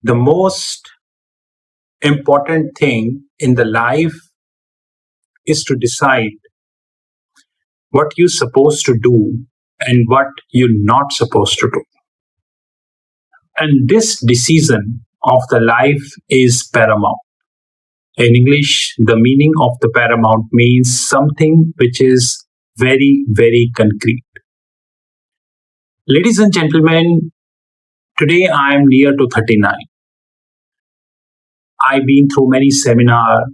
The most important thing in the life is to decide what you're supposed to do and what you're not supposed to do. And this decision of the life is paramount. In English, the meaning of the paramount means something which is very, very concrete. Ladies and gentlemen, today I am near to 39. I've been through many seminars,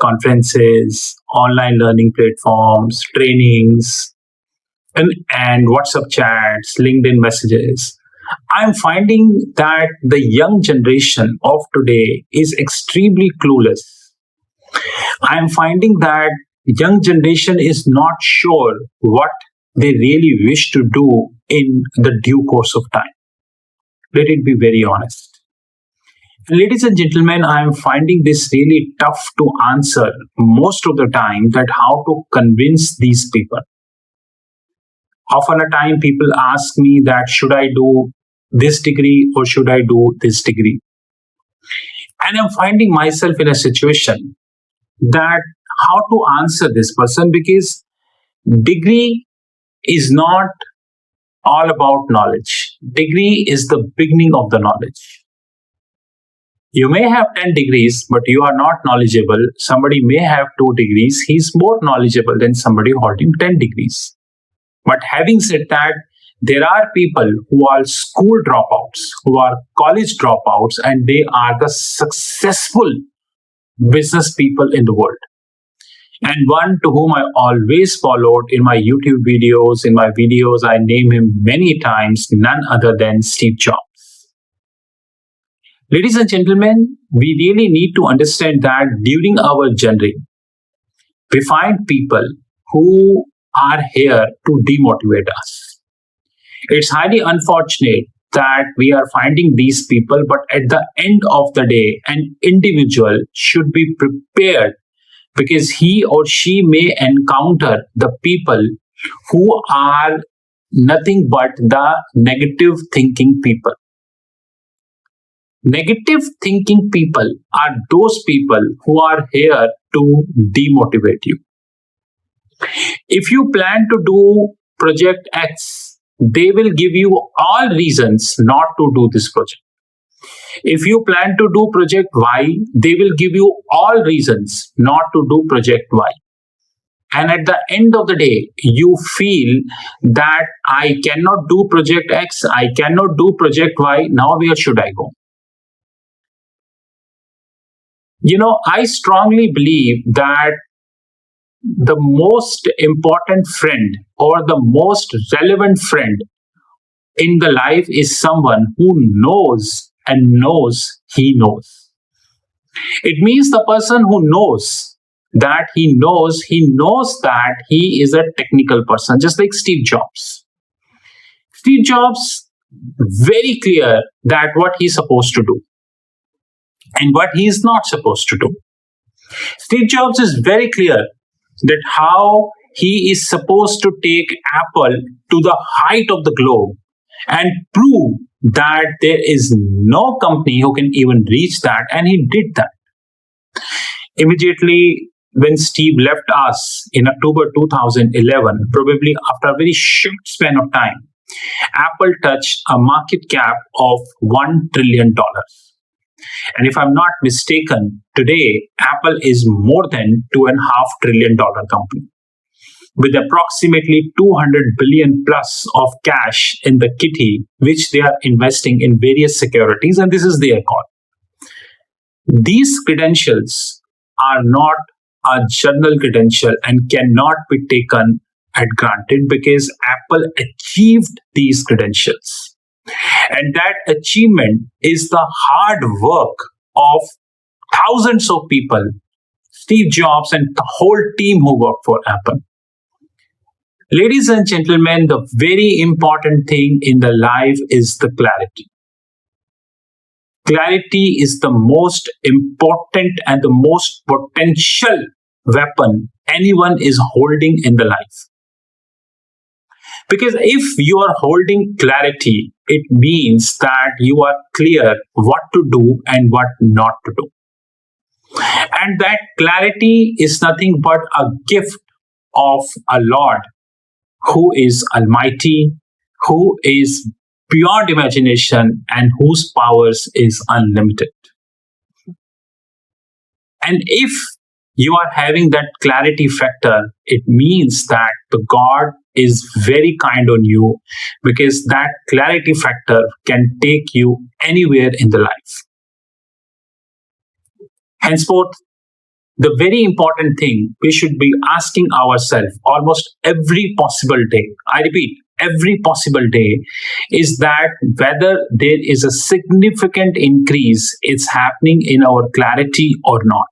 conferences, online learning platforms, trainings, and WhatsApp chats, LinkedIn messages. I'm finding that the young generation of today is extremely clueless. I'm finding that young generation is not sure what they really wish to do in the due course of time. Let it be very honest. Ladies and gentlemen, I am finding this really tough to answer most of the time that how to convince these people. Often a time people ask me that should I do this degree or should I do this degree? And I'm finding myself in a situation that how to answer this person because degree is not all about knowledge. Degree is the beginning of the knowledge. You may have 10 degrees, but you are not knowledgeable. Somebody may have 2 degrees. He's more knowledgeable than somebody holding 10 degrees. But having said that, there are people who are school dropouts, who are college dropouts, and they are the successful business people in the world. And one to whom I always followed in my YouTube videos, I name him many times, none other than Steve Jobs. Ladies and gentlemen, we really need to understand that during our journey, we find people who are here to demotivate us. It's highly unfortunate that we are finding these people, but at the end of the day, an individual should be prepared because he or she may encounter the people who are nothing but the negative thinking people. Negative thinking people are those people who are here to demotivate you. If you plan to do project X, they will give you all reasons not to do this project. If you plan to do project Y, they will give you all reasons not to do project Y. And at the end of the day, you feel that I cannot do project X, I cannot do project Y, now where should I go? I strongly believe that the most important friend or the most relevant friend in the life is someone who knows and knows he knows. It means the person who knows that he knows that he is a technical person, just like Steve Jobs. Steve Jobs, very clear that what he's supposed to do and what he is not supposed to do. Steve Jobs is very clear that how he is supposed to take Apple to the height of the globe and prove that there is no company who can even reach that, and he did that. Immediately when Steve left us in October 2011, probably after a very short span of time, Apple touched a market cap of $1 trillion. And if I'm not mistaken, today Apple is more than $2.5 trillion company with approximately 200 billion plus of cash in the kitty, which they are investing in various securities, and this is their call. These credentials are not a journal credential and cannot be taken at granted because Apple achieved these credentials. And that achievement is the hard work of thousands of people, Steve Jobs and the whole team who work for Apple. Ladies and gentlemen, the very important thing in the life is the clarity. Clarity is the most important and the most potential weapon anyone is holding in the life. Because if you are holding clarity, it means that you are clear what to do and what not to do. And that clarity is nothing but a gift of a Lord who is almighty, who is beyond imagination, and whose powers is unlimited. And if you are having that clarity factor, it means that the God is very kind on you, because that clarity factor can take you anywhere in the life. Henceforth, the very important thing we should be asking ourselves almost every possible day, I repeat, every possible day, is that whether there is a significant increase is happening in our clarity or not.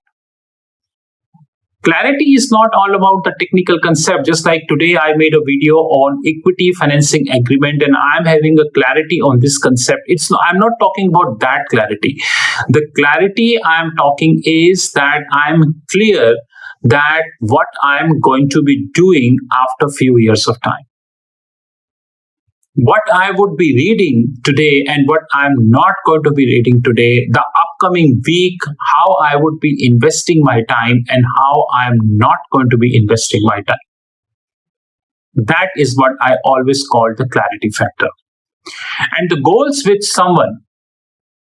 Clarity is not all about the technical concept. Just like today, I made a video on equity financing agreement, and I'm having a clarity on this concept. I'm not talking about that clarity. The clarity I'm talking is that I'm clear that what I'm going to be doing after a few years of time. What I would be reading today and what I'm not going to be reading today, the upcoming week, how I would be investing my time and how I'm not going to be investing my time. That is what I always call the clarity factor. And the goals which someone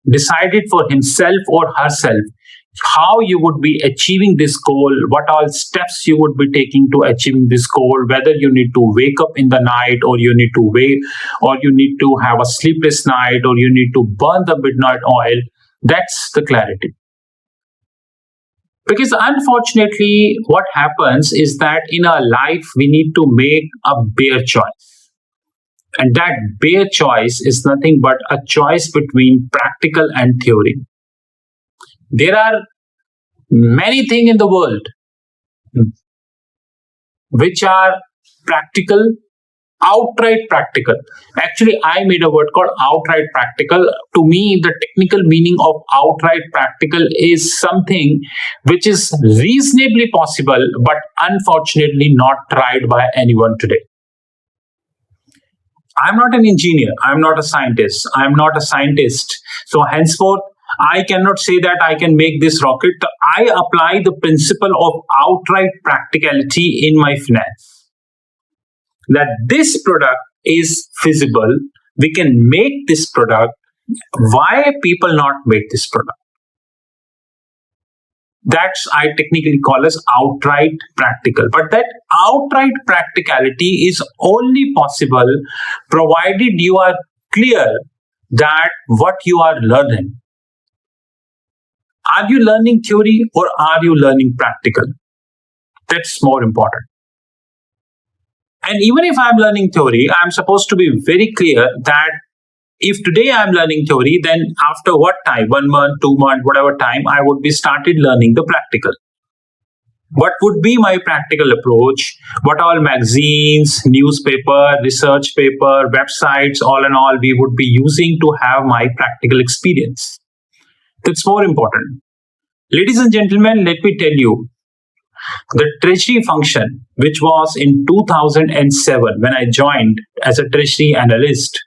decided for himself or herself, how you would be achieving this goal, what all steps you would be taking to achieving this goal, whether you need to wake up in the night, or you need to wait, or you need to have a sleepless night, or you need to burn the midnight oil. That's the clarity. Because unfortunately, what happens is that in our life, we need to make a bare choice. And that bare choice is nothing but a choice between practical and theory. There are many things in the world which are practical, outright practical. Actually, I made a word called outright practical. To me, the technical meaning of outright practical is something which is reasonably possible, but unfortunately not tried by anyone today. I'm not an engineer. I'm not a scientist. I'm not a scientist. So henceforth, I cannot say that I can make this rocket. I apply the principle of outright practicality in my finance. That this product is feasible. We can make this product. Why people not make this product? That's I technically call as outright practical. But that outright practicality is only possible provided you are clear that what you are learning. Are you learning theory or are you learning practical? That's more important. And even if I'm learning theory, I'm supposed to be very clear that if today I'm learning theory, then after what time, 1 month, 2 months, whatever time, I would be started learning the practical. What would be my practical approach? What all magazines, newspaper, research paper, websites, all in all, we would be using to have my practical experience? That's more important. Ladies and gentlemen, let me tell you, the treasury function, which was in 2007 when I joined as a treasury analyst,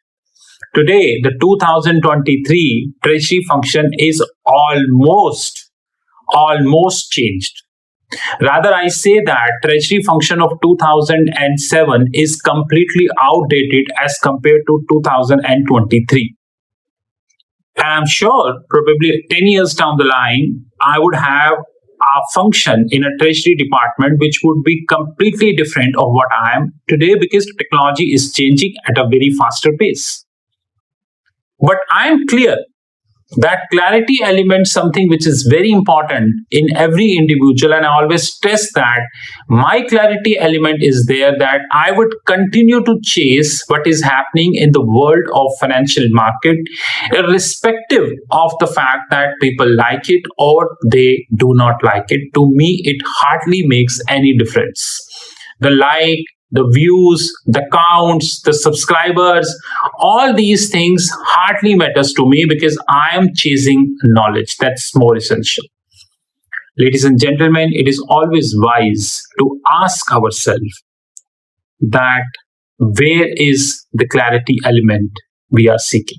today the 2023 treasury function is almost changed. Rather, I say that treasury function of 2007 is completely outdated as compared to 2023. And I'm sure probably 10 years down the line, I would have a function in a treasury department which would be completely different of what I am today, because technology is changing at a very faster pace. But I am clear that clarity element is something which is very important in every individual, and I always stress that my clarity element is there, that I would continue to chase what is happening in the world of financial market, irrespective of the fact that people like it or they do not like it. To me, it hardly makes any difference. The like, the views, the counts, the subscribers, all these things hardly matters to me, because I am chasing knowledge. That's more essential. Ladies and gentlemen, it is always wise to ask ourselves that where is the clarity element we are seeking.